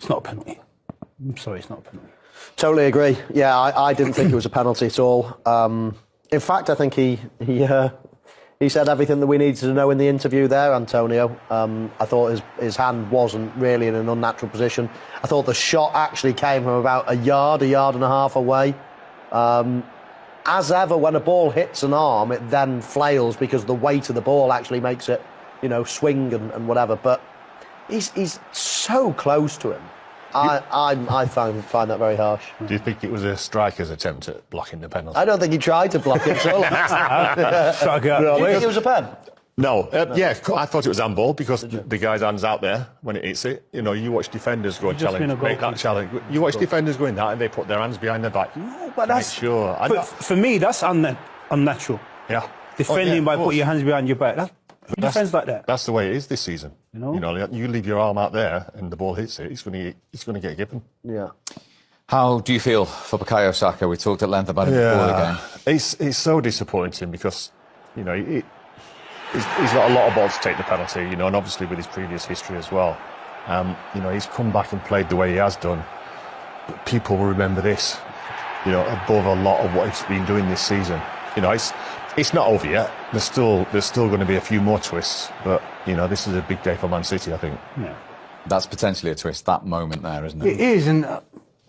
It's not a penalty. I'm sorry, it's not a penalty. Totally agree. Yeah, I didn't think it was a penalty at all. In fact, I think he said everything that we needed to know in the interview there, Antonio. I thought his hand wasn't really in an unnatural position. I thought the shot actually came from about a yard and a half away. As ever, when a ball hits an arm, it then flails because the weight of the ball actually makes it, swing and whatever. But he's so close to him. I find that very harsh. Do you think it was a striker's attempt at blocking the penalty? I don't think he tried to block it. So. Do you think it was a pen? No. I thought it was handball because the guy's hand's out there when it hits it. You watch defenders go and make that challenge. You watch defenders going that and they put their hands behind their back. No, but that's... Sure. For me, that's unnatural. Yeah. Defending by putting your hands behind your back. Who defends like that? That's the way it is this season. You leave your arm out there and the ball hits it, it's going to get given. Yeah. How do you feel for Bukayo Saka? We talked at length about it before the game. It's so disappointing because, he's got a lot of balls to take the penalty, and obviously with his previous history as well. He's come back and played the way he has done. But people will remember this, above a lot of what he's been doing this season. It's not over yet. There's still going to be a few more twists, but this is a big day for Man City, I think. Yeah, that's potentially a twist. That moment there, isn't it? It is, and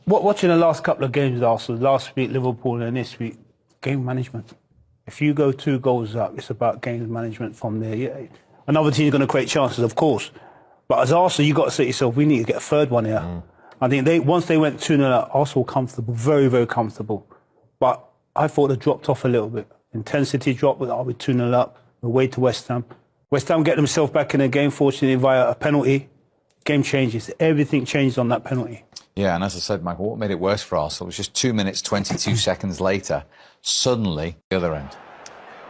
watching the last couple of games, Arsenal, last week Liverpool, and this week, game management. If you go 2 goals up, it's about game management from there. Yeah. Another team's going to create chances, of course, but as Arsenal, you got to say to yourself, we need to get a third one here. I think once they went 2-0 up, Arsenal comfortable, very, very comfortable, but I thought they dropped off a little bit. Intensity dropped with 2-0 up, away to West Ham. West Ham get themselves back in the game, fortunately, via a penalty. Game changes. Everything changed on that penalty. Yeah, and as I said, Michael, what made it worse for Arsenal was just 2 minutes, 22 seconds later, suddenly, the other end.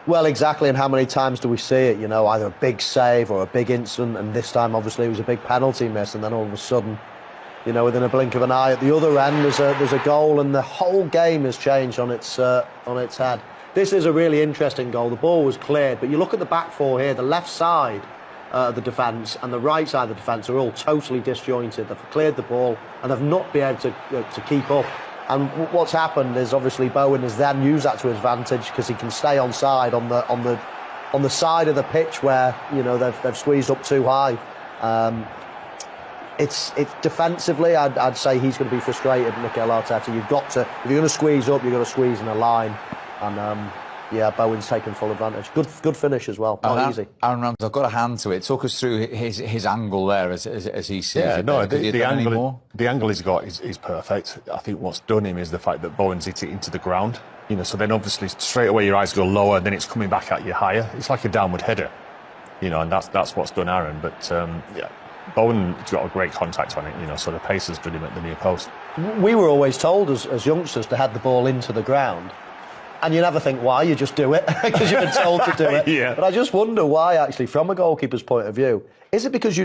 Well, exactly, and how many times do we see it, either a big save or a big incident, and this time, obviously, it was a big penalty miss, and then all of a sudden, within a blink of an eye, at the other end, there's a goal, and the whole game has changed on its head. This is a really interesting goal. The ball was cleared, but you look at the back four here, the left side of the defence and the right side of the defence are all totally disjointed. They've cleared the ball and they've not been able to keep up. And what's happened is obviously Bowen has then used that to his advantage because he can stay on side on the side of the pitch where they've squeezed up too high. It's defensively, I'd say he's going to be frustrated, Mikel Arteta. You've got to, if you're going to squeeze up, you've got to squeeze in a line. And Bowen's taken full advantage. Good finish as well. Not easy. Aaron Ramsey, I've got a hand to it. Talk us through his angle there as he sees it. No, the angle he's got is perfect. I think what's done him is the fact that Bowen's hit it into the ground. So then obviously straight away your eyes go lower, and then it's coming back at you higher. It's like a downward header, and that's what's done Aaron. But Bowen's got a great contact on it, so the pace has done him at the near post. We were always told as youngsters to head the ball into the ground. And you never think why, you just do it because you've been told to do it. Yeah. But I just wonder why, actually, from a goalkeeper's point of view, is it because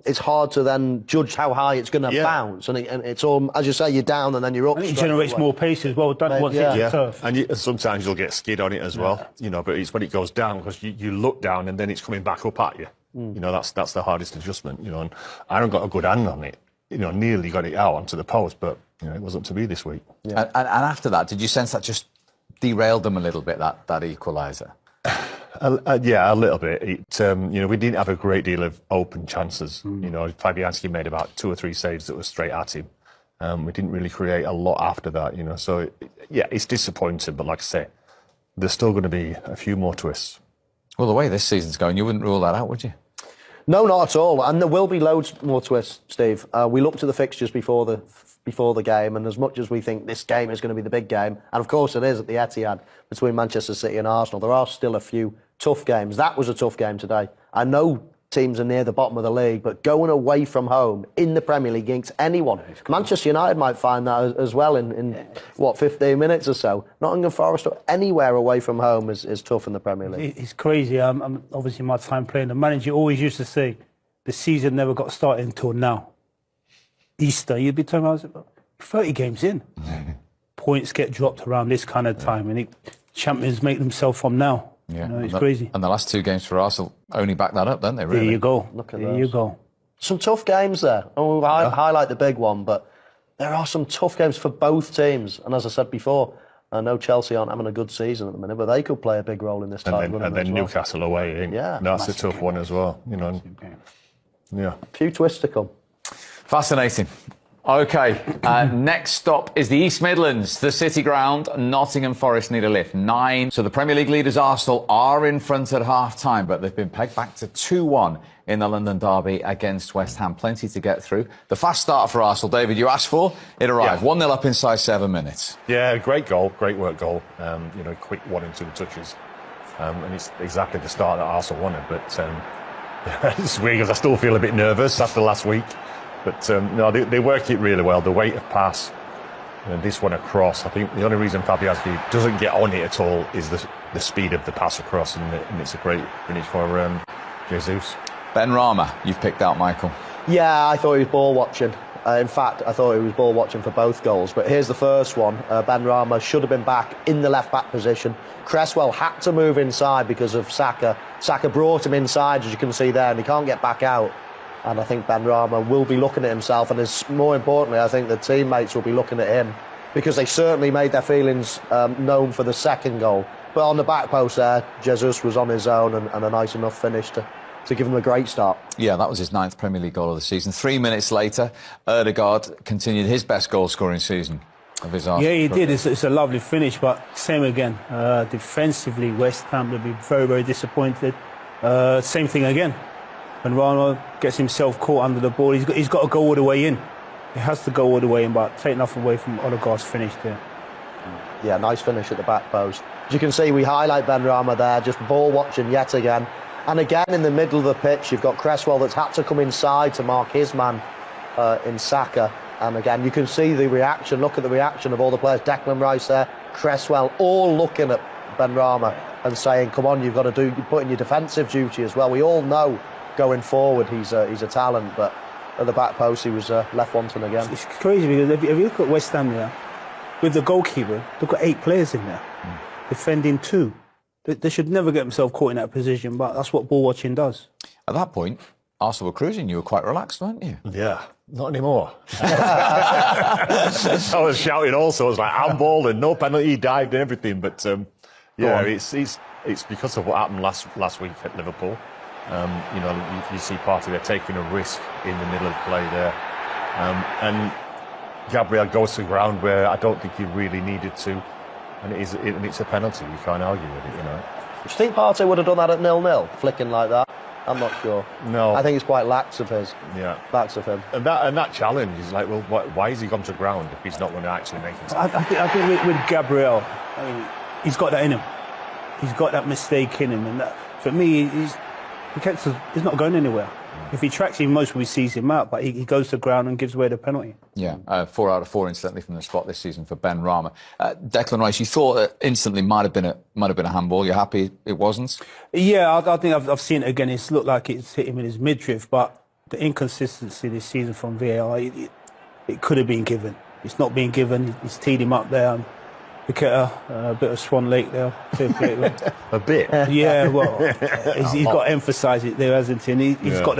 it's hard to then judge how high it's going to bounce, and it's all, as you say, you're down and then you're up. And it generates more pace as well. Once it hits turf. And sometimes you'll get skid on it as well. But it's when it goes down because you look down and then it's coming back up at you. That's the hardest adjustment. And Aaron got a good hand on it. Nearly got it out onto the post, but it wasn't to be this week. Yeah. And after that, did you sense that just derailed them a little bit, that equaliser? Yeah, a little bit. We didn't have a great deal of open chances. Fabianski made about 2 or 3 saves that were straight at him. We didn't really create a lot after that, So, it's disappointing. But like I say, there's still going to be a few more twists. Well, the way this season's going, you wouldn't rule that out, would you? No, not at all. And there will be loads more twists, Steve. We looked at the fixtures before the game, and as much as we think this game is going to be the big game, and of course it is at the Etihad between Manchester City and Arsenal, there are still a few tough games. That was a tough game today. I know teams are near the bottom of the league, but going away from home in the Premier League against anyone, Manchester United might find that as well in 15 minutes or so. Nottingham Forest or anywhere away from home is tough in the Premier League. It's crazy. Obviously my time playing, the manager always used to say the season never got started until now. Easter, you'd be talking about 30 games in. Points get dropped around this kind of time, and champions make themselves from now. Yeah, it's crazy. And the last 2 games for Arsenal only back that up, don't they? Really? There you go. Look at there you go. Some tough games there. And we'll highlight the big one, but there are some tough games for both teams. And as I said before, I know Chelsea aren't having a good season at the minute, but they could play a big role in this title. And then Newcastle away. Yeah. That's a tough one as well. Yeah. A few twists to come. Fascinating. OK, next stop is the East Midlands, the City Ground. Nottingham Forest need a lift. 9. So the Premier League leaders Arsenal are in front at half-time, but they've been pegged back to 2-1 in the London derby against West Ham. Plenty to get through. The fast start for Arsenal, David, you asked for, it arrived. 1-0 up inside 7 minutes. Yeah, great goal, great work goal. Quick 1 and 2 touches. And it's exactly the start that Arsenal wanted, but it's weird because I still feel a bit nervous after last week. But no, they work it really well. The weight of pass, this one across. I think the only reason Fabianski doesn't get on it at all is the speed of the pass across, and it's a great finish for Jesus. Ben Rama, you've picked out, Michael. Yeah, I thought he was ball watching. In fact, I thought he was ball watching for both goals. But here's the first one. Ben Rama should have been back in the left-back position. Cresswell had to move inside because of Saka. Saka brought him inside, as you can see there, and he can't get back out. And I think Ben Rama will be looking at himself, and more importantly, I think the teammates will be looking at him, because they certainly made their feelings known for the second goal. But on the back post there, Jesus was on his own, and a nice enough finish to give him a great start. Yeah, that was his 9th Premier League goal of the season. 3 minutes later, Ødegaard continued his best goal-scoring season of his Arsenal. Yeah, he did. It's a lovely finish, but same again. Defensively, West Ham will be very, very disappointed. Same thing again. When Rama gets himself caught under the ball, he's got to go all the way in. He has to go all the way in, but take nothing away from Ødegaard's finish there. Yeah, nice finish at the back post. As you can see, we highlight Ben Rama there, just ball watching yet again. And again, in the middle of the pitch, you've got Cresswell that's had to come inside to mark his man in Saka. And again, you can see the reaction. Look at the reaction of all the players. Declan Rice there, Cresswell, all looking at Ben Rama and saying, come on, you've got to put in your defensive duty as well. We all know going forward he's a talent, but at the back post he was left wanting again. It's crazy because if you look at West Ham there, with the goalkeeper, they've got 8 players in there, defending 2. They should never get themselves caught in that position, but that's what ball watching does. At that point, Arsenal were cruising. You were quite relaxed, weren't you? Yeah, not anymore. I was shouting also. I was like, handball and no penalty, dived and everything. But yeah, it's because of what happened last week at Liverpool. You see Partey, they're taking a risk in the middle of play there. And Gabriel goes to the ground where I don't think he really needed to. And it's a penalty. You can't argue with it, Do you think Partey would have done that at 0-0, flicking like that? I'm not sure. No. I think it's quite lax of his. Yeah. Lax of him. And that challenge is like, well, why has he gone to ground if he's not going to actually make it? I think with Gabriel, I mean, he's got that in him. He's got that mistake in him. And that, for me, he's not going anywhere. If he tracks him, most we sees him out, but he goes to ground and gives away the penalty. Yeah, 4 out of 4 incidentally from the spot this season for Ben Rama. Declan Rice, you thought that instantly might have been a handball. You're happy it wasn't? Yeah, I think I've seen it again. It's looked like it's hit him in his midriff, but the inconsistency this season from VAR, it could have been given. It's not being given. He's teed him up there. Paqueta, a bit of Swan Lake there. A bit? Yeah, well, he's got to emphasise it there, hasn't he? And he's got